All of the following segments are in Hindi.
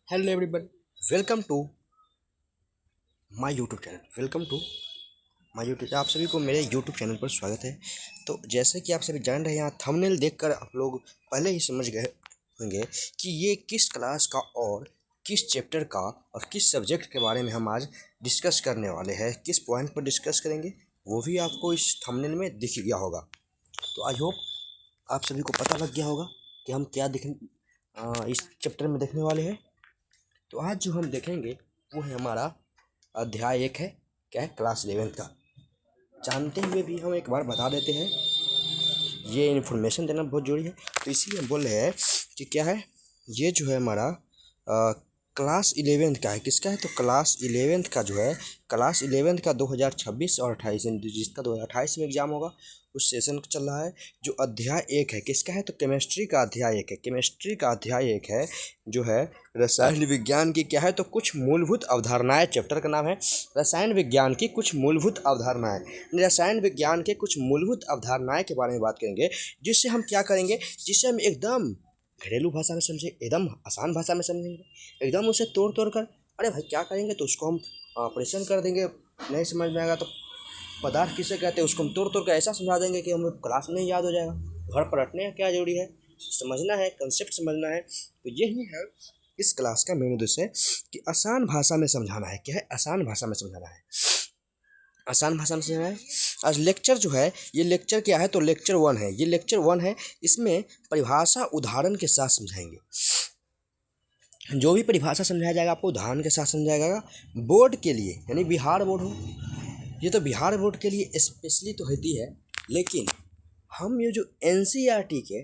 Hello everyone, welcome to my YouTube channel. आप सभी को मेरे यूट्यूब चैनल पर स्वागत है। तो जैसे कि आप सभी जान रहे हैं, यहाँ थंबनेल देखकर आप लोग पहले ही समझ गए होंगे कि ये किस क्लास का और किस चैप्टर का और किस सब्जेक्ट के बारे में हम आज डिस्कस करने वाले हैं। किस पॉइंट पर डिस्कस करेंगे वो भी आपको इस थंबनेल में दिख गया होगा। तो आई होप आप सभी को पता लग गया होगा कि हम क्या इस चैप्टर में देखने वाले हैं। तो आज जो हम देखेंगे वो है हमारा अध्याय 1 है, क्या है, क्लास 11 का। जानते हुए भी हम एक बार बता देते हैं, ये इन्फॉर्मेशन देना बहुत जरूरी है। तो इसीलिए हम बोल रहे हैं कि क्या है, ये जो है हमारा क्लास 11 का है। किसका है? तो क्लास 11 का जो है, क्लास 11 का 2026 और 28 जिसका 2028 में एग्जाम होगा उस सेशन का चल रहा है। जो अध्याय 1 है किसका है? तो केमिस्ट्री का अध्याय 1 है। केमिस्ट्री का अध्याय 1 है जो है रसायन विज्ञान की, क्या है, तो कुछ मूलभूत अवधारणाएं। चैप्टर का नाम है रसायन विज्ञान की कुछ मूलभूत अवधारणाएं। रसायन विज्ञान के कुछ मूलभूत अवधारणाएं के बारे में बात करेंगे, जिससे हम क्या करेंगे, जिससे हम एकदम घरेलू भाषा में समझे, एकदम आसान भाषा में समझेंगे, एकदम उसे तोड़ तोड़ कर। अरे भाई क्या करेंगे, तो उसको हम ऑपरेशन कर देंगे। नहीं समझ में आएगा तो पदार्थ किसे कहते हैं उसको हम तोड़ तोड़ कर ऐसा समझा देंगे कि हमें क्लास में याद हो जाएगा। घर पर रटने का क्या जरूरी है, समझना है, कंसेप्ट समझना है। तो यही है इस क्लास का मेन उद्देश्य, कि आसान भाषा में समझाना है। क्या है? आसान भाषा में समझाना है, आसान भाषा में समझाना है। आज लेक्चर जो है, ये लेक्चर क्या है, तो लेक्चर 1 है। ये लेक्चर 1 है, इसमें परिभाषा उदाहरण के साथ समझाएंगे। जो भी परिभाषा समझाया जाएगा आपको उदाहरण के साथ समझाया जाएगा। बोर्ड के लिए, यानी बिहार बोर्ड हो, ये तो बिहार बोर्ड के लिए स्पेशली तो होती है, लेकिन हम ये जो एनसीईआरटी के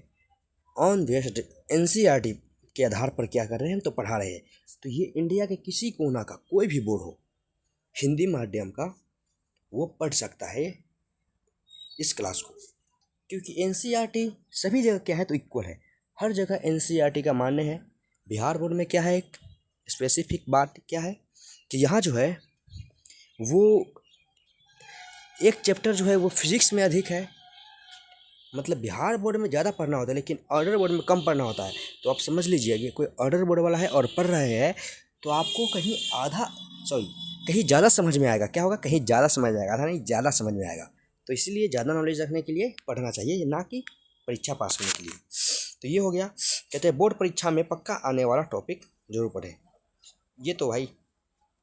ऑन बेस्ड एनसीईआरटी के आधार पर क्या कर रहे हैं, हम तो पढ़ा रहे हैं। तो ये इंडिया के किसी कोना का कोई भी बोर्ड हो हिंदी माध्यम का, वो पढ़ सकता है इस क्लास को, क्योंकि एनसीईआरटी सभी जगह क्या है, तो इक्वल है। हर जगह एनसीईआरटी का मान्य है। बिहार बोर्ड में क्या है, एक स्पेसिफिक बात क्या है कि यहाँ जो है वो एक चैप्टर जो है वो फिजिक्स में अधिक है। मतलब बिहार बोर्ड में ज़्यादा पढ़ना होता है, लेकिन अदर बोर्ड में कम पढ़ना होता है। तो आप समझ लीजिए कि कोई अदर बोर्ड वाला है और पढ़ रहे हैं, तो आपको कहीं ज़्यादा समझ में आएगा। क्या होगा? कहीं ज़्यादा समझ में आएगा, आधा नहीं, ज़्यादा समझ में आएगा। तो इसलिए ज़्यादा नॉलेज रखने के लिए पढ़ना चाहिए, ना कि परीक्षा पास करने के लिए। तो ये हो गया, कहते हैं बोर्ड परीक्षा में पक्का आने वाला टॉपिक जरूर पढ़ें। ये तो भाई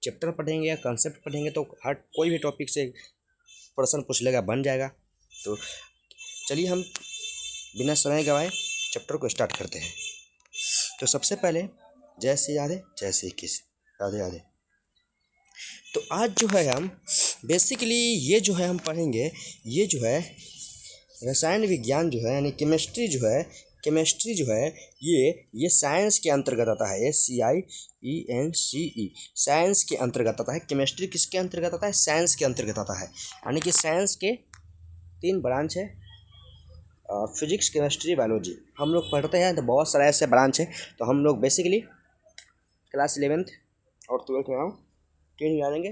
चैप्टर पढ़ेंगे या कंसेप्ट पढ़ेंगे तो हर कोई भी टॉपिक से प्रश्न पूछ लेगा, बन जाएगा। तो चलिए हम बिना समय गवाए चैप्टर को स्टार्ट करते हैं। तो सबसे पहले जय श्री राधे, जय श्री कृष्ण, राधे राधे। तो आज जो है हम बेसिकली ये जो है हम पढ़ेंगे, ये जो है रसायन विज्ञान जो है, यानी केमिस्ट्री जो है ये साइंस के अंतर्गत आता है। SCIENCE साइंस के अंतर्गत आता है। केमिस्ट्री किसके अंतर्गत आता है? साइंस के अंतर्गत आता है। यानी कि साइंस के 3 ब्रांच है, फिजिक्स, केमिस्ट्री, बायोलॉजी। हम लोग पढ़ते हैं तो बहुत सारे ऐसे ब्रांच है। तो हम लोग बेसिकली क्लास 11th और 12th में हम 3 जानेंगे,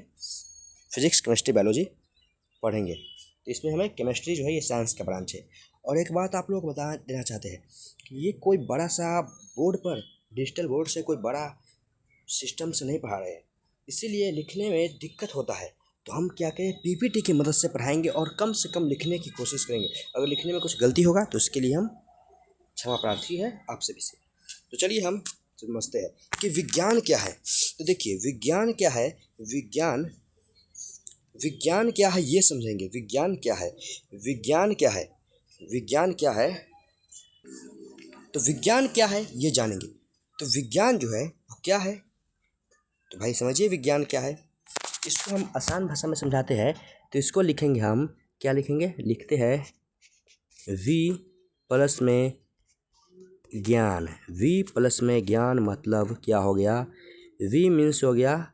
फिजिक्स, केमिस्ट्री, बायोलॉजी पढ़ेंगे। तो इसमें हमें केमिस्ट्री जो है ये साइंस का ब्रांच है। और एक बात आप लोग बता देना चाहते हैं कि ये कोई बड़ा सा बोर्ड पर, डिजिटल बोर्ड से कोई बड़ा सिस्टम से नहीं पढ़ा रहे हैं, इसीलिए लिखने में दिक्कत होता है। तो हम क्या करें, पीपीटी की मदद से पढ़ाएंगे और कम से कम लिखने की कोशिश करेंगे। अगर लिखने में कुछ गलती होगा तो उसके लिए हम क्षमा प्रार्थी है आप सभी से। तो चलिए हम समझते हैं कि विज्ञान क्या है। तो देखिए विज्ञान क्या है, विज्ञान क्या है ये समझेंगे। विज्ञान क्या है, विज्ञान क्या है, विज्ञान क्या है, तो विज्ञान क्या है ये जानेंगे। तो विज्ञान जो है वो क्या है, तो भाई समझिए विज्ञान क्या है। इसको हम आसान भाषा में समझाते हैं, तो इसको लिखेंगे हम, क्या लिखेंगे, लिखते हैं V प्लस में ज्ञान। V प्लस में ज्ञान मतलब क्या हो गया, V मीन्स हो गया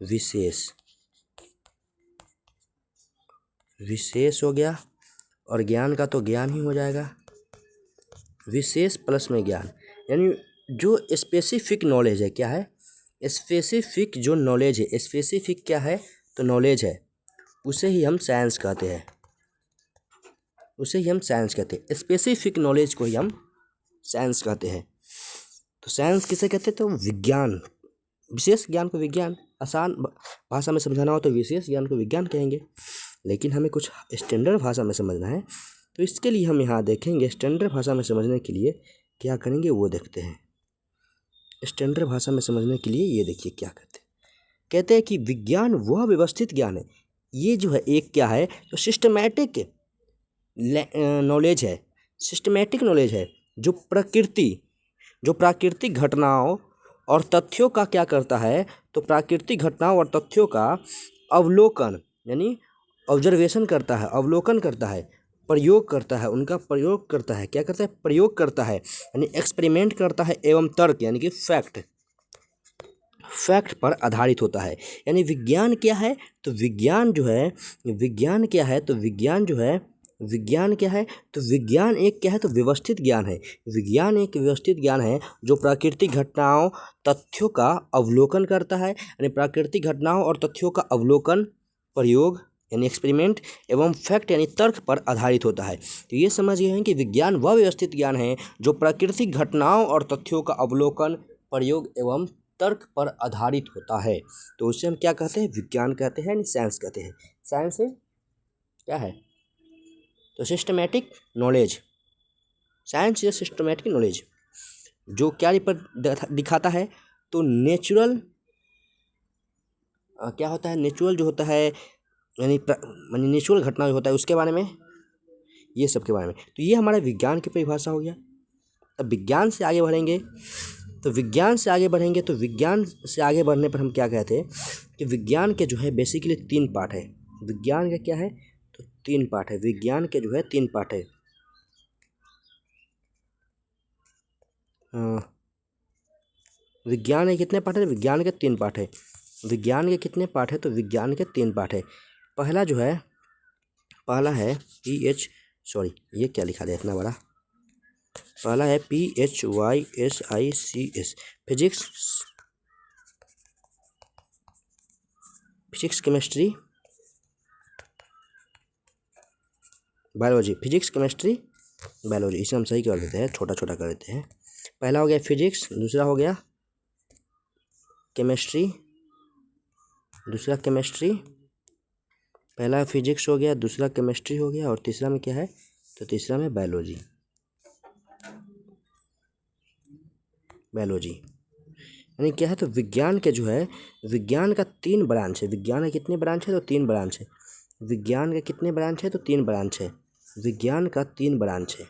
विशेष, विशेष हो गया, और ज्ञान का तो ज्ञान ही हो जाएगा। विशेष प्लस में ज्ञान, यानी जो स्पेसिफिक नॉलेज है, क्या है, स्पेसिफिक जो नॉलेज है, स्पेसिफिक क्या है, तो नॉलेज है, उसे ही हम साइंस कहते हैं। उसे ही हम साइंस कहते हैं। स्पेसिफिक नॉलेज को ही हम साइंस कहते हैं। तो साइंस किसे कहते हैं? तो विज्ञान, विशेष ज्ञान को विज्ञान, आसान भाषा में समझाना हो तो विशेष ज्ञान को विज्ञान कहेंगे। लेकिन हमें कुछ स्टैंडर्ड भाषा में समझना है, तो इसके लिए हम यहाँ देखेंगे स्टैंडर्ड भाषा में समझने के लिए क्या करेंगे वो देखते हैं। स्टैंडर्ड भाषा में समझने के लिए ये देखिए क्या कहते हैं कि विज्ञान वह व्यवस्थित ज्ञान है। ये जो है एक क्या है, तो सिस्टमैटिक नॉलेज है, सिस्टमैटिक नॉलेज है जो प्राकृतिक घटनाओं और तथ्यों का क्या करता है, तो प्राकृतिक घटनाओं और तथ्यों का अवलोकन यानी ऑब्जर्वेशन करता है, अवलोकन करता है, प्रयोग करता है, उनका प्रयोग करता है, क्या करता है? प्रयोग करता है, यानी एक्सपेरिमेंट करता है, एवं तर्क यानी कि फैक्ट पर आधारित होता है। यानी विज्ञान क्या है, तो विज्ञान जो है, विज्ञान क्या है, तो विज्ञान जो है, विज्ञान क्या है, तो विज्ञान एक क्या है, तो व्यवस्थित ज्ञान है। विज्ञान एक व्यवस्थित ज्ञान है जो प्राकृतिक घटनाओं तथ्यों का अवलोकन करता है, यानी प्राकृतिक घटनाओं और तथ्यों का अवलोकन, प्रयोग यानी एक्सपेरिमेंट, एवं फैक्ट यानी तर्क पर आधारित होता है। तो ये समझ गए हैं कि विज्ञान वह व्यवस्थित ज्ञान है जो प्राकृतिक घटनाओं और तथ्यों का अवलोकन, प्रयोग एवं तर्क पर आधारित होता है। तो उसे हम क्या कहते हैं? विज्ञान कहते हैं, यानी साइंस कहते हैं। साइंस क्या है? तो सिस्टमैटिक नॉलेज। साइंस या सिस्टमैटिक नॉलेज जो क्या दिखाता है, तो नेचुरल क्या होता है, नेचुरल जो होता है यानी नेचुरल घटना जो होता है उसके बारे में, ये सब के बारे में। तो ये हमारा विज्ञान की परिभाषा हो गया। अब विज्ञान से आगे बढ़ेंगे, तो विज्ञान से आगे बढ़ेंगे तो विज्ञान से आगे बढ़ने पर हम क्या कहते हैं कि विज्ञान के जो है बेसिकली 3 पार्ट है। विज्ञान का क्या है, तो 3 पार्ट है। विज्ञान के जो है 3 पार्ट है। विज्ञान के कितने पार्ट है? विज्ञान के 3 पार्ट है। विज्ञान के कितने पार्ट है? तो विज्ञान के 3 पार्ट है। पहला जो है, पहला है ये क्या लिखा दिया इतना बड़ा? पहला है PHYSICS, physics chemistry biology, physics chemistry biology. इसे हम सही कर देते हैं, छोटा छोटा कर देते हैं। पहला हो गया फिजिक्स, दूसरा हो गया केमिस्ट्री, दूसरा केमिस्ट्री, पहला फिजिक्स हो गया, दूसरा केमिस्ट्री हो गया, और तीसरा में क्या है, तो तीसरा में बायोलॉजी। यानी क्या है, तो विज्ञान के जो है, विज्ञान का 3 ब्रांच है। विज्ञान के कितने ब्रांच है, तो 3 ब्रांच है। विज्ञान के कितने ब्रांच है, तो 3 ब्रांच है। विज्ञान का 3 ब्रांच है।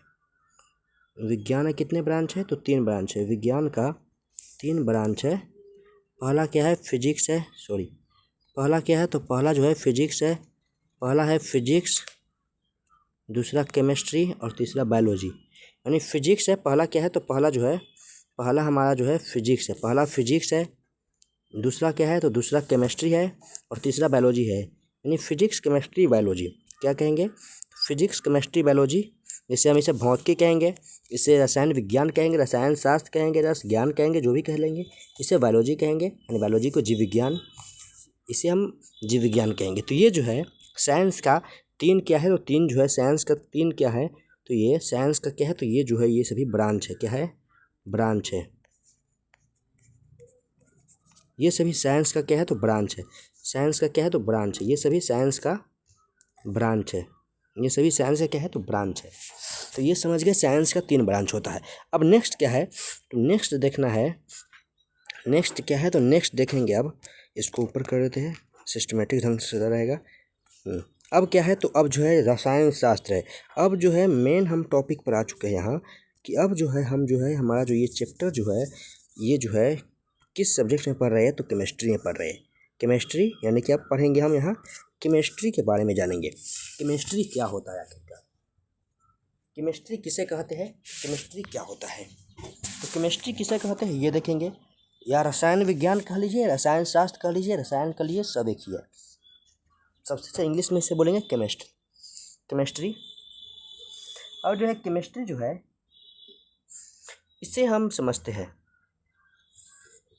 विज्ञान के कितने ब्रांच है, तो 3 ब्रांच है। विज्ञान का 3 ब्रांच है। पहला क्या है, फिजिक्स है, पहला क्या है, तो पहला जो है फिजिक्स है। पहला है फिजिक्स, दूसरा केमिस्ट्री और तीसरा बायोलॉजी। यानी फिजिक्स है, पहला क्या है, तो पहला जो है, पहला हमारा जो है फिजिक्स है। पहला फिजिक्स है, दूसरा क्या है, तो दूसरा केमिस्ट्री है, और तीसरा बायोलॉजी है। यानी फिजिक्स केमिस्ट्री बायोलॉजी क्या कहेंगे, फिजिक्स केमिस्ट्री बायोलॉजी। जिसे हम इसे भौतिकी कहेंगे, इसे रसायन विज्ञान कहेंगे, रसायन शास्त्र कहेंगे, रस ज्ञान कहेंगे, जो भी कह लेंगे। इसे बायोलॉजी कहेंगे, यानी बायोलॉजी को जीव विज्ञान, इसे हम जीव विज्ञान कहेंगे। तो ये जो है साइंस का 3 क्या है, तो 3 जो है साइंस का 3 क्या है, तो ये साइंस का क्या है, तो ये जो है ये सभी ब्रांच है। क्या है, ब्रांच है। ये सभी साइंस का क्या है, तो ब्रांच है। साइंस का क्या है, तो ब्रांच है। ये सभी साइंस का ब्रांच है। ये सभी साइंस का क्या है, तो ब्रांच है। तो ये समझ गए साइंस का 3 ब्रांच होता है। अब नेक्स्ट क्या है, तो नेक्स्ट देखना है, नेक्स्ट क्या है, तो नेक्स्ट देखेंगे। अब इसको ऊपर कर देते हैं, सिस्टमेटिक ढंग से रहेगा। अब क्या है, तो अब जो है रसायन शास्त्र है। अब जो है मेन हम टॉपिक पर आ चुके हैं यहाँ, कि अब जो है हम जो है हमारा जो ये चैप्टर जो है, ये जो है किस सब्जेक्ट में पढ़ रहे हैं, तो केमिस्ट्री में पढ़ रहे हैं। केमिस्ट्री यानी कि अब पढ़ेंगे हम यहाँ केमिस्ट्री के बारे में जानेंगे। केमिस्ट्री क्या होता है आखिरकार, केमिस्ट्री किसे कहते हैं, केमिस्ट्री क्या होता है, तो केमिस्ट्री किसे कहते हैं ये देखेंगे। या रसायन विज्ञान कह लीजिए, रसायन शास्त्र कह लीजिए, रसायन कह लीजिए, सब एक ही है। सबसे अच्छा इंग्लिश में इसे बोलेंगे केमिस्ट्री, केमिस्ट्री। और जो है केमिस्ट्री जो है, इसे हम समझते हैं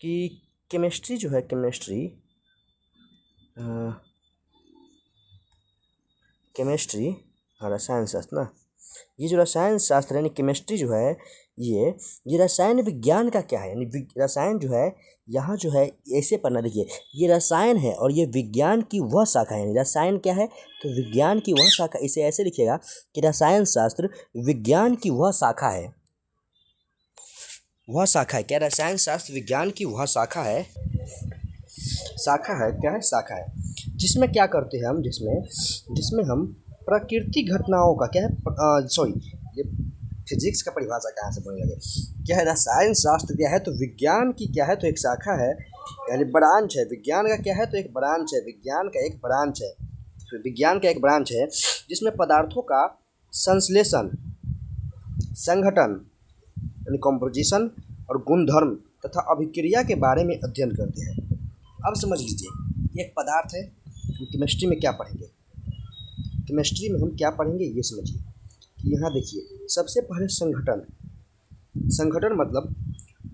कि केमिस्ट्री जो है, केमिस्ट्री हाँ रसायन शास्त्र ना, ये जो रसायन शास्त्र यानी केमिस्ट्री जो है ये रसायन विज्ञान का क्या है, यानी रसायन जो है यहाँ जो है ऐसे पढ़ना, देखिए ये रसायन है और ये विज्ञान की वह शाखा है, यानी रसायन क्या है तो विज्ञान की वह शाखा, इसे ऐसे लिखिएगा कि रसायन शास्त्र विज्ञान की वह शाखा है, वह शाखा है क्या, रसायन शास्त्र विज्ञान की वह शाखा है, क्या है शाखा है, जिसमें क्या करते हैं हम, जिसमें हम प्राकृतिक घटनाओं का क्या है, सॉरी ये फिजिक्स का परिभाषा कहाँ से बोलने लगे, क्या है रसायन शास्त्र क्या है तो विज्ञान की क्या है तो एक शाखा है, यानी ब्रांच है, विज्ञान का क्या है तो एक ब्रांच है, विज्ञान का एक ब्रांच है जिसमें पदार्थों का संश्लेषण, संघटन यानी कॉम्पोजिशन और गुणधर्म तथा अभिक्रिया के बारे में अध्ययन करते हैं। अब समझ लीजिए एक पदार्थ है, हम केमिस्ट्री में क्या पढ़ेंगे, ये समझिए कि यहाँ देखिए सबसे पहले संगठन मतलब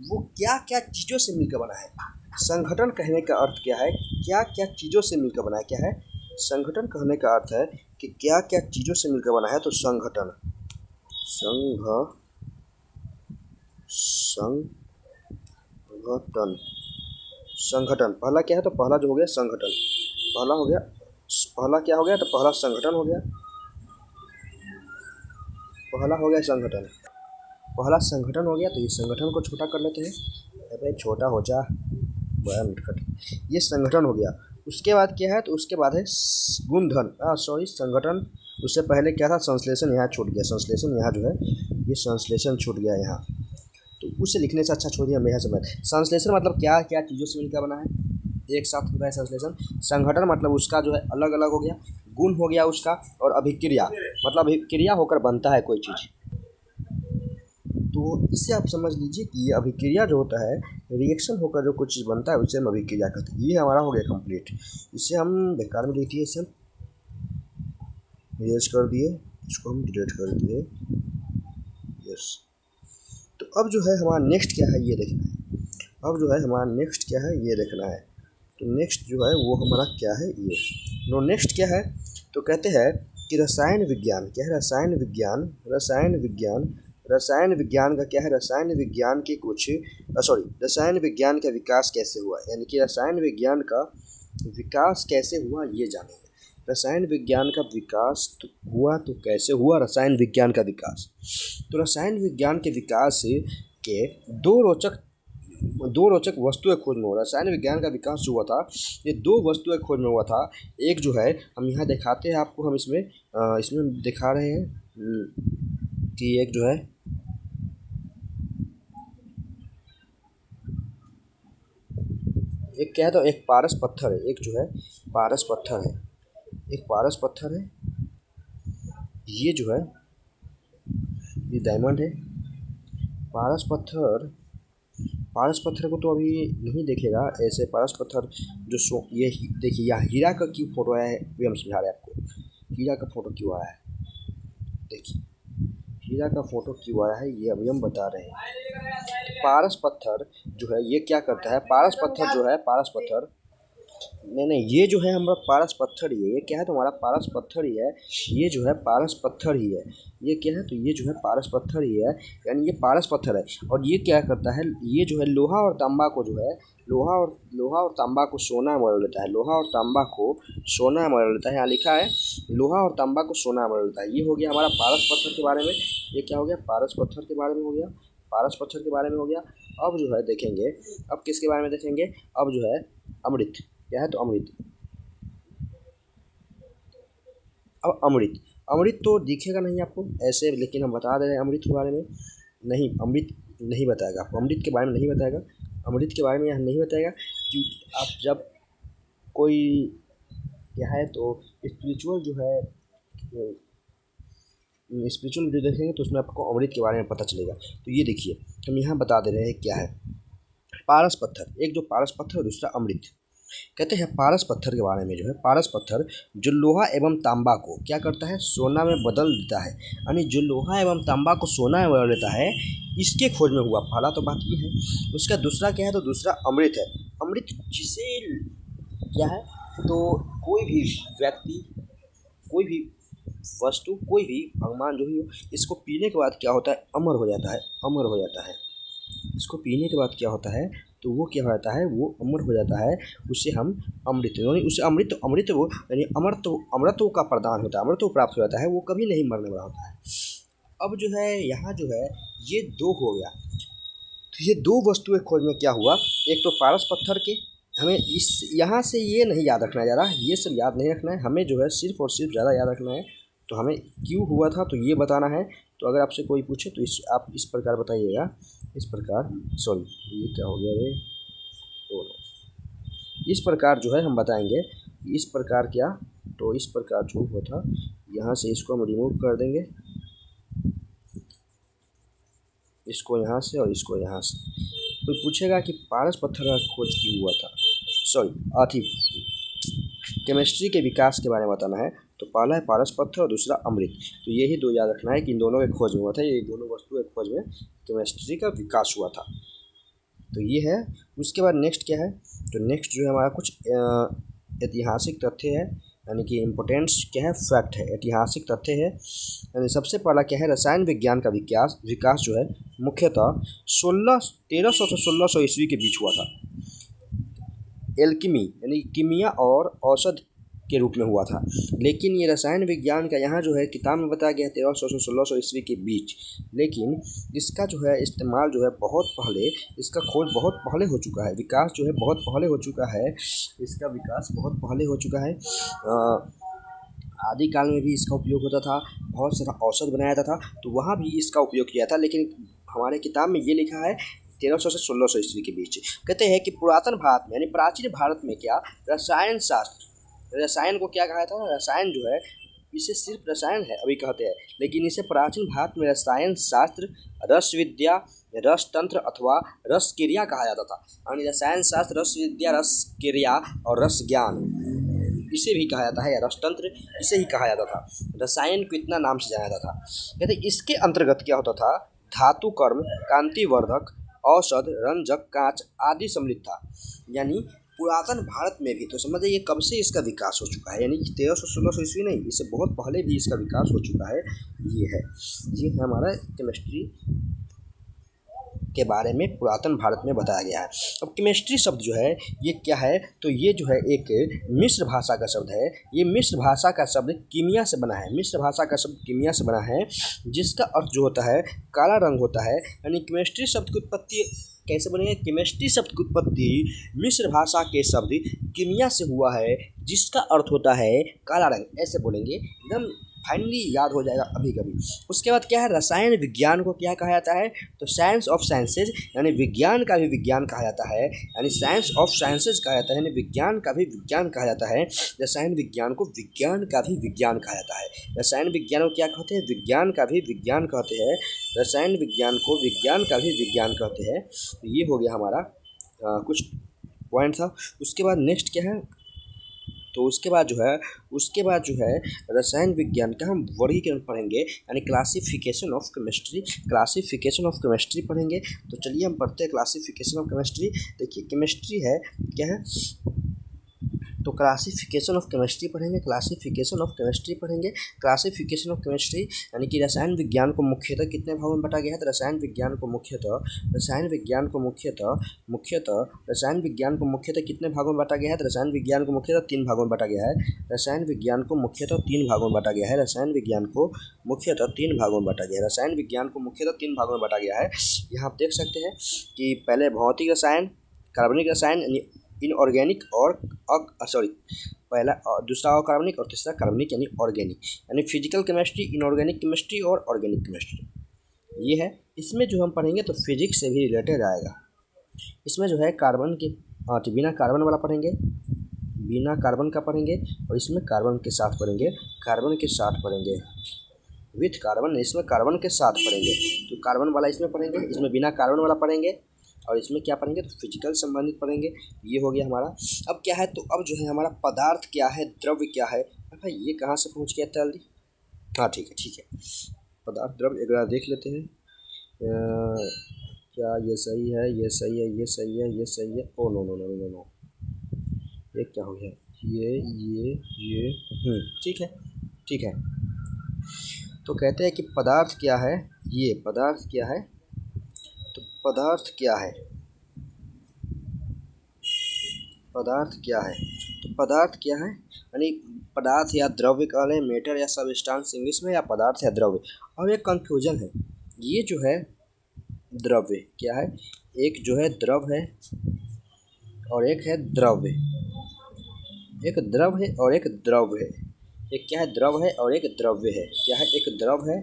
वो क्या क्या चीज़ों से मिलकर बना है, संगठन कहने का अर्थ क्या है, क्या क्या चीज़ों से मिलकर बना है, क्या है संगठन कहने का अर्थ है कि क्या क्या चीज़ों से मिलकर बना है, तो संगठन पहला क्या है तो पहला जो हो गया संगठन, पहला क्या हो गया तो पहला संगठन हो गया, पहला संगठन हो गया, तो ये संगठन को छोटा कर लेते हैं, अरे छोटा हो जा बड़ा नटखट, ये संगठन हो गया। उसके बाद क्या है तो उसके बाद है संगठन, उससे पहले क्या था संश्लेषण, यहाँ छूट गया, संश्लेषण यहाँ जो है ये संश्लेषण छूट गया यहाँ, तो उसे लिखने से अच्छा छोड़ दिया मेरा समय। संश्लेषण मतलब क्या क्या चीज़ों से मिलकर बना है, एक साथ होता है संश्लेषण। संगठन मतलब उसका जो है अलग अलग हो गया, गुण हो गया उसका, और अभिक्रिया मतलब अभिक्रिया होकर बनता है कोई चीज़, तो इससे आप समझ लीजिए कि ये अभिक्रिया जो होता है, रिएक्शन होकर जो कुछ चीज़ बनता है उसे हम अभिक्रिया कहते हैं। ये हमारा हो गया कंप्लीट, इसे हम बेकार में लिख दिए, इसे इरेज कर दिए, इसको हम डिलीट कर दिए, यस। तो अब जो है हमारा नेक्स्ट क्या है ये देखना है, तो नेक्स्ट जो है वो हमारा क्या है ये, नो नेक्स्ट क्या है तो कहते हैं कि रसायन विज्ञान क्या है, रसायन विज्ञान का क्या है, रसायन विज्ञान का विकास कैसे हुआ, यानी कि रसायन विज्ञान का विकास कैसे हुआ ये जानेंगे। रसायन विज्ञान का विकास हुआ तो कैसे हुआ रसायन विज्ञान का विकास, तो रसायन विज्ञान के विकास के दो रोचक वस्तुएं खोज में हुआ। रसायन विज्ञान का विकास जो हुआ था ये दो वस्तुएं खोज में हुआ था, एक जो है हम यहाँ दिखाते हैं आपको, हम इसमें दिखा रहे हैं कि एक जो है एक क्या है तो एक पारस पत्थर है, एक जो है पारस पत्थर है, ये जो है ये डायमंड है। पारस पत्थर को तो अभी नहीं देखेगा, ऐसे पारस पत्थर जो ये देखिए यहाँ हीरा का क्यों फोटो आया है ये हम समझा रहे हैं आपको, हीरा का फोटो क्यों आया है, देखिए हीरा का फोटो क्यों आया है ये अभी हम बता रहे हैं। पारस पत्थर जो है ये क्या करता है, पारस पत्थर नहीं ये जो है हमारा पारस पत्थर ही है, ये क्या है तो हमारा पारस पत्थर ही है, ये जो है पारस पत्थर ही है, ये क्या है तो ये जो है पारस पत्थर ही है, यानी ये पारस पत्थर है। और ये क्या करता है, ये जो है लोहा और तांबा को जो है लोहा और तांबा को सोना में बदल देता है, यहाँ लिखा है लोहा और तांबा को सोना में बदल देता है। ये हो गया हमारा पारस पत्थर के बारे में, ये क्या हो गया पारस पत्थर के बारे में हो गया, अब जो है देखेंगे, अब किसके बारे में देखेंगे, अब जो है अमृत, क्या है तो अमृत तो दिखेगा नहीं आपको ऐसे, लेकिन हम बता दे रहे हैं अमृत के बारे में, अमृत नहीं बताएगा आपको, अमृत के बारे में यहाँ नहीं बताएगा, क्योंकि आप जब कोई क्या है तो स्पिरिचुअल वीडियो देखेंगे तो उसमें आपको अमृत के बारे में पता चलेगा। तो ये देखिए हम यहाँ बता दे रहे हैं क्या है पारस पत्थर, एक जो पारस पत्थर और दूसरा अमृत। कहते हैं पारस पत्थर के बारे में, जो है पारस पत्थर जो लोहा एवं तांबा को क्या करता है सोना में बदल देता है, यानी जो लोहा एवं तांबा को सोना में बदल देता है इसके खोज में हुआ, पहला तो बात ये है। उसका दूसरा क्या है तो दूसरा अमृत है, अमृत जिसे क्या है तो कोई भी वस्तु कोई भी भगवान जो भी हो, इसको पीने के बाद क्या होता है, अमर हो जाता है, अमर हो जाता है। इसको पीने के बाद क्या होता है, तो वो क्या हो जाता है, वो अमर हो जाता है। उसे हम अमृत, यानी उसे अमृत वो यानी अमृत का प्रदान होता है, अमृत प्राप्त हो जाता है, वो कभी नहीं मरने वाला होता है। अब जो है यहाँ जो है ये दो हो गया। तो ये दो वस्तुएं खोज में क्या हुआ, एक तो पारस पत्थर के, हमें इस यहाँ से ये नहीं याद रखना है ज़्यादा, ये सब याद नहीं रखना है, हमें जो है सिर्फ और सिर्फ ज़्यादा याद रखना है। तो हमें क्यों हुआ था तो ये बताना है। तो अगर आपसे कोई पूछे तो आप इस प्रकार बताइएगा, इस प्रकार, सॉरी ये क्या हो गया रे, इस प्रकार जो है हम बताएंगे, इस प्रकार क्या, तो इस प्रकार जो हुआ था, यहाँ से इसको हम रिमूव कर देंगे, इसको यहाँ से और इसको यहाँ से। कोई पूछेगा कि पारस पत्थर का खोज क्यों हुआ था, सॉरी केमिस्ट्री के विकास के बारे में बताना है। तो पहला है पारस पत्थर और दूसरा अमृत। तो यही दो याद रखना है कि इन दोनों के खोज में हुआ था, ये दोनों वस्तु के खोज में केमिस्ट्री का विकास हुआ था। तो ये है। उसके बाद नेक्स्ट क्या है, तो नेक्स्ट जो है हमारा कुछ ऐतिहासिक तथ्य है, यानी कि इम्पोर्टेंस क्या है, फैक्ट है, ऐतिहासिक तथ्य है। यानी सबसे पहला क्या है, रसायन विज्ञान का विकास जो है मुख्यतः 1300 से 1600 ईस्वी के बीच हुआ था। एल्कीमी यानी कीमिया और औषध के रूप में हुआ था। लेकिन ये रसायन विज्ञान का यहाँ जो है किताब में बताया गया है 1300 से 1600 ईस्वी के बीच। लेकिन इसका जो है इस्तेमाल जो है बहुत पहले, इसका खोज बहुत पहले हो चुका है, विकास जो है बहुत पहले हो चुका है, इसका विकास बहुत पहले हो चुका है। आदिकाल में भी इसका उपयोग होता था, बहुत सारा औषध बनाया जाता था, तो वहाँ भी इसका उपयोग किया था। लेकिन हमारे किताब में ये लिखा है 1300 से 1600 ईस्वी के बीच। कहते हैं कि पुरातन भारत में यानी प्राचीन भारत में क्या रसायन शास्त्र, रसायन को क्या कहा था, रसायन जो है इसे सिर्फ रसायन है अभी कहते हैं, लेकिन इसे प्राचीन भारत में रसायन शास्त्र, रस विद्या, रस तंत्र अथवा रस क्रिया कहा जाता था। यानी रसायन शास्त्र, रस विद्या, रस क्रिया और रस ज्ञान इसे भी कहा जाता है, या रस तंत्र इसे ही कहा जाता था। रसायन को इतना नाम से जाना जाता था। कहते इसके अंतर्गत क्या होता था, धातु कर्म, कांतिवर्धक, औषध, रंजक, कांच आदि सम्मिलित था। यानी पुरातन भारत में भी, तो समझ जाइए कब से इसका विकास हो चुका है, यानी 1300 1600 ईस्वी नहीं, इससे बहुत पहले भी इसका विकास हो चुका है। ये है हमारा केमिस्ट्री के बारे में पुरातन भारत में बताया गया है। अब केमिस्ट्री शब्द जो है ये क्या है, तो ये जो है एक मिस्र भाषा का शब्द है। ये मिस्र भाषा का शब्द कीमिया से बना है, मिस्र भाषा का शब्द कीमिया से बना है, जिसका अर्थ जो होता है काला रंग होता है। यानी केमिस्ट्री शब्द की उत्पत्ति कैसे बनी है, केमिस्ट्री शब्द की उत्पत्ति मिस्र भाषा के शब्द कीमिया से हुआ है, जिसका अर्थ होता है काला रंग। ऐसे बोलेंगे एकदम फाइनली याद हो जाएगा अभी कभी। उसके बाद क्या है, रसायन विज्ञान को क्या कहा जाता है, तो साइंस ऑफ साइंसेज, यानी विज्ञान का भी विज्ञान कहा जाता है, यानी साइंस ऑफ साइंसेज कहा जाता है, यानी विज्ञान का भी विज्ञान कहा जाता है। रसायन विज्ञान को विज्ञान का भी विज्ञान कहा जाता है। रसायन विज्ञान को क्या कहते हैं, विज्ञान का भी विज्ञान कहते हैं। रसायन विज्ञान को विज्ञान का भी विज्ञान कहते हैं। तो ये हो गया हमारा कुछ पॉइंट था। उसके बाद नेक्स्ट क्या है, तो उसके बाद जो है रसायन विज्ञान का हम वर्गीकरण पढ़ेंगे, यानी classification of chemistry, classification of chemistry पढ़ेंगे। तो चलिए हम पढ़ते हैं क्लासिफिकेशन ऑफ केमिस्ट्री। देखिए केमिस्ट्री है क्या है, तो क्लासिफिकेशन ऑफ केमिस्ट्री पढ़ेंगे, क्लासिफिकेशन ऑफ केमिस्ट्री पढ़ेंगे। क्लासिफिकेशन ऑफ केमिस्ट्री यानी कि रसायन विज्ञान को मुख्यतः कितने भागों में बांटा गया है, तो रसायन विज्ञान को मुख्यतः कितने भागों में बांटा गया है, तो रसायन विज्ञान को मुख्यतः 3 भागों में बांटा गया है। रसायन विज्ञान को मुख्यतः 3 भागों में बांटा गया है। रसायन विज्ञान को मुख्यतः 3 भागों में बांटा गया है। रसायन विज्ञान को मुख्यतः 3 भागों में बांटा गया है। यहाँ आप देख सकते हैं कि पहले भौतिक रसायन, कार्बनिक रसायन, इनऑर्गेनिक और पहला दूसरा अकार्बनिक और तीसरा कार्बनिक यानी ऑर्गेनिक, यानी फिजिकल केमिस्ट्री, इनऑर्गेनिक केमिस्ट्री और ऑर्गेनिक केमिस्ट्री। ये है। इसमें जो हम पढ़ेंगे तो फिजिक्स से भी रिलेटेड आएगा। इसमें जो है कार्बन के बिना कार्बन वाला पढ़ेंगे, बिना कार्बन का पढ़ेंगे, और इसमें कार्बन के साथ पढ़ेंगे, विथ कार्बन, इसमें कार्बन के साथ पढ़ेंगे। तो कार्बन वाला इसमें पढ़ेंगे, इसमें बिना कार्बन वाला पढ़ेंगे, और इसमें क्या पढ़ेंगे तो फिजिकल संबंधित पढ़ेंगे। ये हो गया हमारा। अब क्या है, तो अब जो है हमारा पदार्थ क्या है, द्रव्य क्या है। भाई ये कहाँ से पहुँच गया जल्दी, हाँ ठीक है। पदार्थ द्रव्य एक बार देख लेते हैं। क्या ये सही है, ये सही है, ये सही है, ये सही है, oh no no no no no, ये क्या हो गया, ये ठीक है। तो कहते हैं कि पदार्थ क्या है, ये पदार्थ क्या है, तो पदार्थ क्या है, पदार्थ क्या है, तो पदार्थ क्या है यानी पदार्थ या द्रव्य कह लें, मैटर या सबस्टांस इंग्लिश में, या पदार्थ या द्रव्य। अब एक कंफ्यूजन है, ये जो है द्रव्य क्या है, एक जो है द्रव है और एक है द्रव्य, एक द्रव है और एक द्रव्य है, एक क्या है, द्रव है और एक द्रव्य है, क्या है, एक द्रव है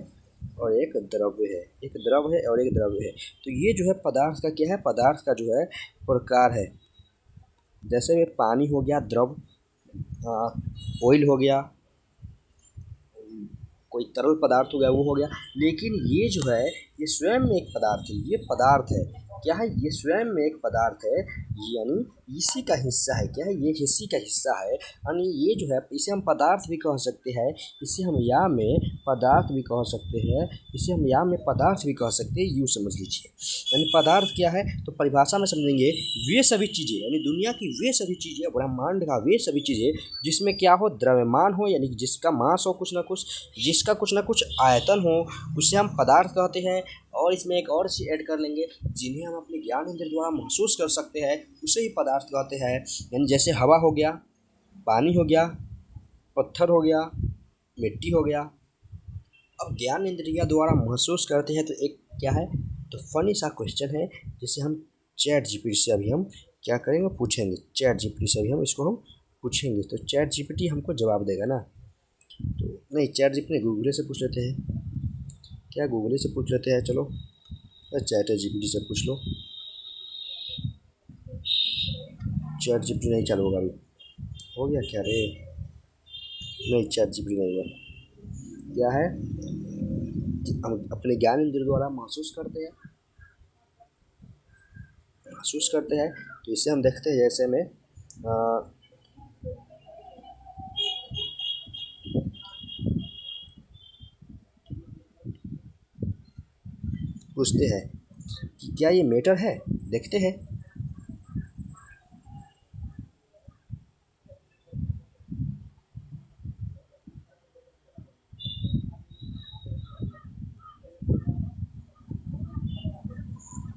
और एक द्रव्य है, एक द्रव है और एक द्रव्य है। तो ये जो है पदार्थ का क्या है, पदार्थ का जो है प्रकार है। जैसे पानी हो गया द्रव, ऑयल हो गया, कोई तरल पदार्थ हो गया, वो हो गया। लेकिन ये जो है ये स्वयं में एक पदार्थ है, ये पदार्थ है, क्या है, ये स्वयं में एक पदार्थ है, यानी इसी का हिस्सा है, क्या है, ये इसी का हिस्सा है। यानी ये जो है इसे हम पदार्थ भी कह सकते हैं, इसे हम या में पदार्थ भी कह सकते हैं, इसे हम या में पदार्थ भी कह सकते हैं, यूँ समझ लीजिए। यानी पदार्थ क्या है, तो परिभाषा में समझेंगे वे सभी चीज़ें, यानी दुनिया की वे सभी चीज़ें, ब्रह्मांड का वे सभी चीज़ें जिसमें क्या हो, द्रव्यमान हो, यानी जिसका मास हो कुछ ना कुछ, जिसका कुछ ना कुछ आयतन हो, उसे हम पदार्थ कहते हैं। और इसमें एक और चीज़ ऐड कर लेंगे, जिन्हें हम अपने ज्ञान इंद्र द्वारा महसूस कर सकते हैं, उसे ही पदार्थ कहते हैं। यानी जैसे हवा हो गया, पानी हो गया, पत्थर हो गया, मिट्टी हो गया। अब ज्ञान इंद्रिया द्वारा महसूस करते हैं, तो एक क्या है, तो फनी सा क्वेश्चन है, जिसे हम चैट जीपीटी से अभी हम क्या करेंगे, पूछेंगे, चैट जीपीटी से अभी हम इसको हम पूछेंगे। तो चैट जीपीटी हमको जवाब देगा ना, तो नहीं, चैट जीपीटी गूगल से पूछ लेते हैं, क्या गूगल से पूछ लेते हैं, चलो चैट जीपीटी से पूछ लो। चैट जीपीटी नहीं चालू होगा अभी, हो गया क्या रे, नहीं चैट जीपीटी नहीं हुआ। क्या है, हम अपने ज्ञान इंद्र द्वारा महसूस करते हैं, तो इसे हम देखते हैं। जैसे में पूछते हैं कि क्या ये मैटर है, देखते हैं।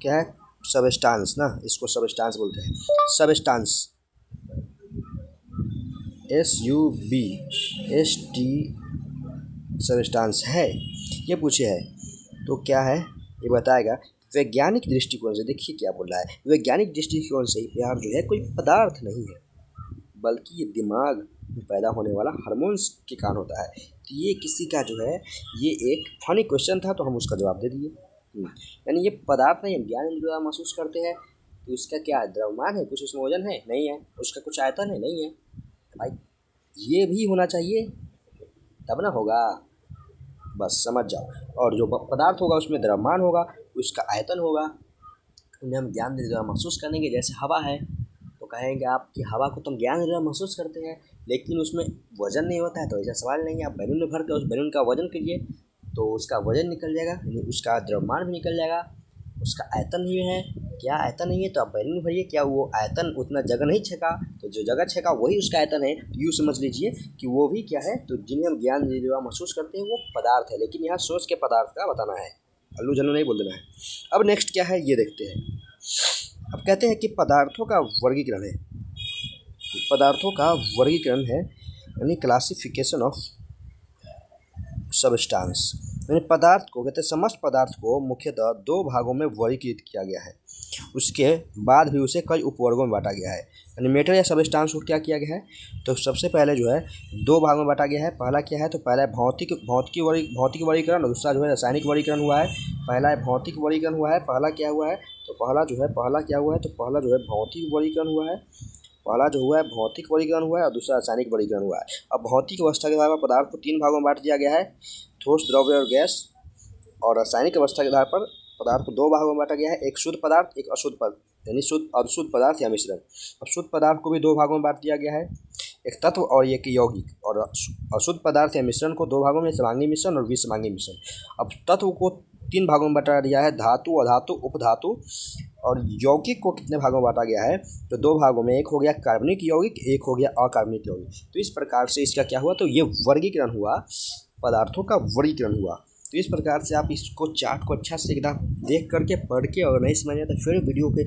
क्या है, सबस्टांस ना, इसको सबस्टांस बोलते हैं, सबस्टांस, SUBST, सबस्टांस है, ये पूछे है। तो क्या है, ये बताएगा वैज्ञानिक दृष्टिकोण से। देखिए क्या बोल रहा है, वैज्ञानिक दृष्टिकोण से प्यार जो है कोई पदार्थ नहीं है, बल्कि ये दिमाग में पैदा होने वाला हार्मोन्स के कारण होता है। तो ये किसी का जो है, ये एक फनी क्वेश्चन था, तो हम उसका जवाब दे दिए। यानी ये पदार्थ नहीं, हम ज्ञान इंद्रिय महसूस करते हैं, तो इसका क्या द्रव्यमान है, कुछ उसमें वजन है, नहीं है, उसका कुछ आयतन है, नहीं है भाई, ये भी होना चाहिए तब ना होगा, बस समझ जाओ। और जो पदार्थ होगा उसमें द्रव्यमान होगा, उसका आयतन होगा, उन्हें हम ज्ञान इंद्रिय द्वारा महसूस करेंगे। जैसे हवा है, तो कहेंगे आप कि हवा को तुम ज्ञान इंद्रिय महसूस करते हैं, लेकिन उसमें वजन नहीं होता है, तो ऐसा सवाल नहीं है। आप बैलून में भर के उस बैलून का वजन करिए, तो उसका वजन निकल जाएगा, यानी उसका द्रव्यमान भी निकल जाएगा, उसका आयतन नहीं है, क्या आयतन नहीं है, तो आप बैलून भरिए, क्या वो आयतन उतना जगह नहीं छेका, तो जो जगह छेका वही उसका आयतन है। तो यूँ समझ लीजिए कि वो भी क्या है, तो जिन्हें हम ज्ञान इंद्रिय महसूस करते हैं वो पदार्थ है, लेकिन यहाँ सोच के पदार्थ का बताना है, अल्लू जल्लू नहीं बोल देना है। अब नेक्स्ट क्या है ये देखते हैं। अब कहते हैं कि पदार्थों का वर्गीकरण है, पदार्थों का वर्गीकरण है, यानी क्लासिफिकेशन ऑफ सबस्टांस। यानी पदार्थ को कहते हैं, समस्त पदार्थ को मुख्यतः दो भागों में वर्गीकृत किया गया है, उसके बाद भी उसे कई उपवर्गों में बांटा गया है। यानी मैटर या सबस्टांस को क्या किया गया है, तो सबसे पहले जो है दो भागों में बांटा गया है। पहला क्या है, तो पहला है भौतिक वर्गीकरण, और दूसरा जो है रासायनिक वर्गीकरण हुआ है। पहला है भौतिक वर्गीकरण हुआ है, पहला क्या हुआ है, तो पहला क्या हुआ है, तो पहला जो है भौतिक वर्गीकरण हुआ है, पहला जो हुआ है भौतिक वर्गीकरण हुआ है, और दूसरा रासायनिक वर्गीकरण हुआ है। अब भौतिक अवस्था के आधार पर पदार्थ को तीन भागों में बांट दिया गया है, ठोस, द्रव्य और गैस। और रासायनिक अवस्था के आधार पर पदार्थ को दो भागों में बांटा गया है, एक शुद्ध पदार्थ, एक अशुद्ध पदार्थ, यानी शुद्ध अशुद्ध पदार्थ या मिश्रण। अब शुद्ध पदार्थ को भी दो भागों में बांट दिया गया है, एक तत्व और एक यौगिक। और अशुद्ध पदार्थ या मिश्रण को दो भागों में, समांगी मिश्रण और विसमांगी मिश्रण। अब तत्व को तीन भागों में बांटा दिया है, धातु, अधातु, उपधातु। और यौगिक को कितने भागों में बांटा गया है, तो दो भागों में, एक हो गया कार्बनिक यौगिक, एक हो गया अकार्बनिक यौगिक। तो इस प्रकार से इसका क्या हुआ, तो ये वर्गीकरण हुआ पदार्थों का वर्गीकरण हुआ। तो इस प्रकार से आप इसको चार्ट को अच्छा से एकदम देख करके पढ़ के, और नहीं समझ में तो फिर वीडियो के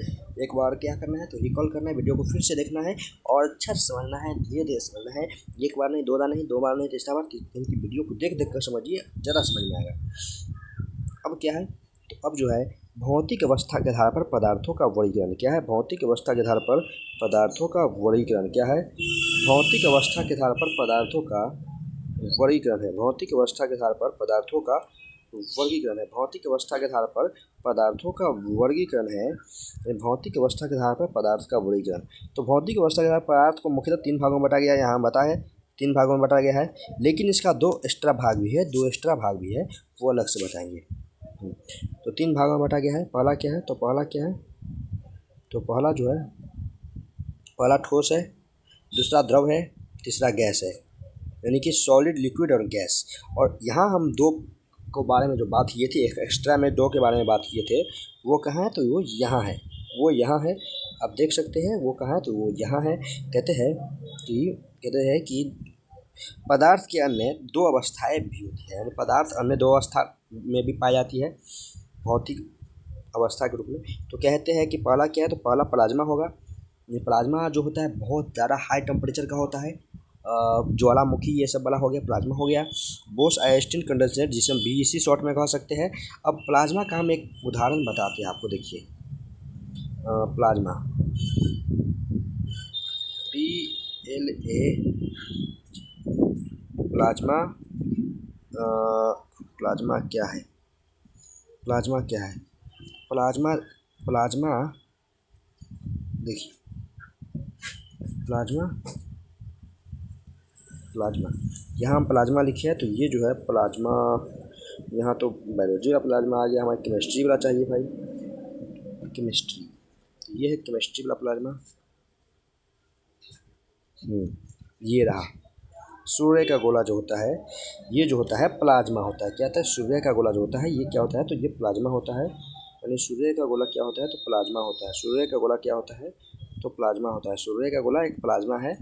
एक बार क्या करना है तो रिकॉल करना है, वीडियो को फिर से देखना है और अच्छा से समझना है, धीरे धीरे समझना है। एक बार नहीं, दो बार नहीं, दो बार नहीं, तीसरा बार, इनकी वीडियो को देख देख कर समझिए, ज़्यादा समझ में आएगा। अब क्या है, तो अब जो है भौतिक अवस्था के आधार पर पदार्थों का वर्गीकरण क्या है, भौतिक अवस्था के आधार पर पदार्थों का वर्गीकरण क्या है, भौतिक अवस्था के आधार पर पदार्थों का वर्गीकरण है, भौतिक अवस्था के आधार पर पदार्थों का वर्गीकरण है, भौतिक अवस्था के आधार पर पदार्थों का वर्गीकरण है, भौतिक अवस्था के आधार पर पदार्थ का वर्गीकरण। तो भौतिक अवस्था के आधार पर पदार्थ को मुख्यतः 3 भागों में बांटा गया है, यहाँ बता है 3 भागों में बांटा गया है, लेकिन इसका 2 एक्स्ट्रा भाग भी है, 2 एक्स्ट्रा भाग भी है, वो अलग से बताएंगे। तो 3 भागों में बांटा गया है। पहला क्या है, तो पहला क्या है, तो पहला जो है, पहला ठोस है, दूसरा द्रव है, तीसरा गैस है, यानी कि सॉलिड, लिक्विड और गैस। और यहाँ हम 2 को बारे में जो बात किए थे, एक एक्स्ट्रा में 2 के बारे में बात किए थे, वो कहाँ है, तो वो यहाँ है, वो यहाँ है, आप देख सकते हैं वो कहाँ है, तो वो यहाँ है। कहते हैं कि पदार्थ के अन्य 2 अवस्थाएं भी होती हैं, यानी पदार्थ अन्य 2 अवस्था में भी पाई जाती है भौतिक अवस्था के रूप में। तो कहते हैं कि पहला क्या है, तो पहला प्लाज्मा होगा। ये प्लाज्मा जो होता है बहुत ज़्यादा हाई टेम्परेचर का होता है, ज्वालामुखी ये सब वाला हो गया, प्लाज्मा हो गया। बोस आइंस्टीन कंडेंसर, जिसे हम BEC शॉर्ट में कह सकते हैं। अब प्लाज्मा का हम एक उदाहरण बताते हैं आपको, देखिए प्लाज्मा PLA, प्लाज्मा, प्लाज्मा क्या है, प्लाज्मा क्या है, प्लाज्मा देखिए, प्लाज्मा यहाँ हम प्लाज्मा लिखे हैं, तो ये जो है प्लाज्मा, यहाँ तो बायोलॉजी का प्लाज्मा आ गया, हमारे केमिस्ट्री वाला चाहिए भाई, केमिस्ट्री, ये है केमिस्ट्री वाला प्लाज्मा। ये रहा सूर्य का गोला जो होता है, ये जो होता है प्लाज्मा होता है। क्या होता है, सूर्य का गोला जो होता है ये क्या होता है, तो ये प्लाज्मा होता है, यानी सूर्य का गोला क्या होता है, तो प्लाज्मा होता है। सूर्य का गोला क्या होता है, तो प्लाज्मा होता है। सूर्य का गोला एक प्लाज्मा है,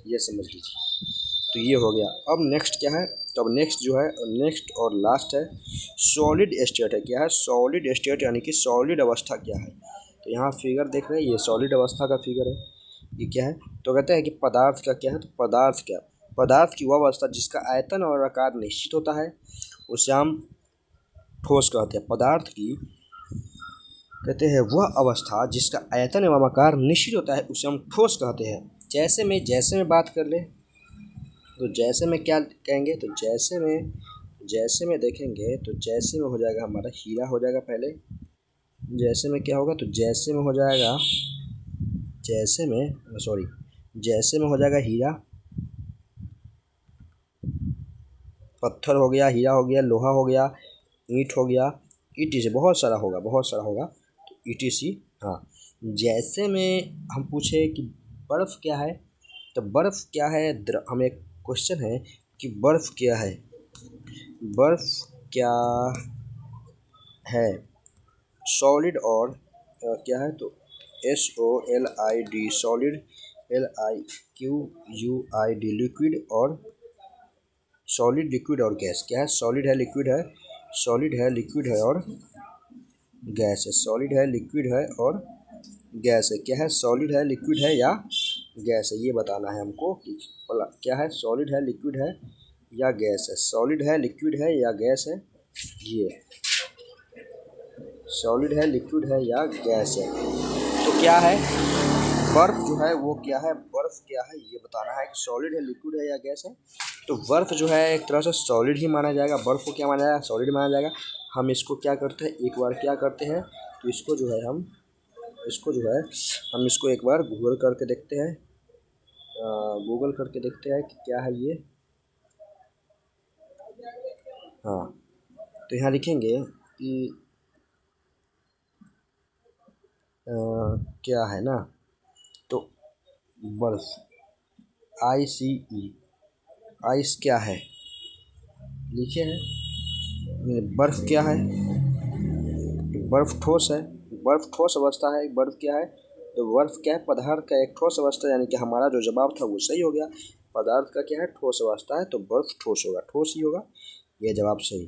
ये समझ लीजिए। तो ये हो गया। अब नेक्स्ट क्या है, तो अब नेक्स्ट जो है, नेक्स्ट और लास्ट है सॉलिड स्टेट है। क्या है, सॉलिड स्टेट, यानी कि सॉलिड अवस्था क्या है। तो यहाँ फिगर देख रहे हैं, ये सॉलिड अवस्था का फिगर है। ये क्या है, तो कहते हैं कि पदार्थ का क्या है, तो पदार्थ क्या, पदार्थ की वह अवस्था जिसका आयतन और आकार निश्चित होता है, उसे हम ठोस कहते हैं। पदार्थ की कहते हैं वह अवस्था जिसका आयतन एवं आकार निश्चित होता है, उसे हम ठोस कहते हैं। जैसे में बात कर ले, तो जैसे में क्या कहेंगे, तो जैसे में देखेंगे, तो जैसे में हो जाएगा हमारा हीरा हो जाएगा पहले। जैसे में क्या होगा, तो जैसे में हो जाएगा, जैसे में हो जाएगा हीरा, पत्थर हो गया, हीरा हो गया, लोहा हो गया, ईंट हो गया, ETC बहुत सारा होगा तो ETC। हाँ, जैसे में हम पूछे कि बर्फ़ क्या है, तो बर्फ़ क्या है, हम एक क्वेश्चन है कि बर्फ़ क्या है, बर्फ़ क्या है, सॉलिड और क्या है, तो SOLID, सॉलिड, LIQUID, लिक्विड और सॉलिड, लिक्विड और गैस। क्या है, सॉलिड है, लिक्विड है, सॉलिड है, लिक्विड है और गैस है, सॉलिड है, लिक्विड है और गैस है। क्या है, सॉलिड है, लिक्विड है या गैस है, ये बताना है हमको कि क्या है, सॉलिड है, लिक्विड है या गैस है, सॉलिड है, लिक्विड है या गैस है, ये सॉलिड है, लिक्विड है या गैस है। तो क्या है, बर्फ़ जो है वो क्या है, बर्फ़ क्या है ये बताना है कि सॉलिड है, लिक्विड है या गैस है। तो बर्फ़ जो है एक तरह से सॉलिड ही माना जाएगा, बर्फ़ को क्या माना जाएगा, सॉलिड माना जाएगा। हम इसको क्या करते हैं, एक बार क्या करते हैं, तो इसको जो है हम इसको एक बार गूगल करके देखते हैं, कि क्या है ये। हाँ, तो यहाँ लिखेंगे कि क्या है ना, तो बर्फ़, ICE, आइस क्या है लिखे हैं। बर्फ़ क्या है, बर्फ़ ठोस है, बर्फ़ ठोस अवस्था है। बर्फ़ क्या है, तो बर्फ़ क्या है, पदार्थ का एक ठोस अवस्था, यानी कि हमारा जो जवाब था वो सही हो गया। पदार्थ का क्या है, ठोस अवस्था है, तो बर्फ़ ठोस होगा, ठोस ही होगा। ये जवाब सही।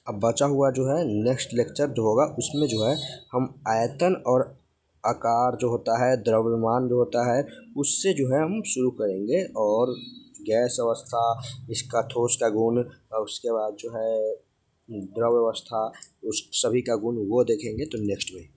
अब बचा हुआ जो है नेक्स्ट लेक्चर जो होगा उसमें जो है हम आयतन और आकार जो होता है, द्रव्यमान जो होता है, उससे जो है हम शुरू करेंगे और गैस अवस्था, इसका ठोस का गुण और उसके बाद जो है द्रव अवस्था, उस सभी का गुण वो देखेंगे तो नेक्स्ट में।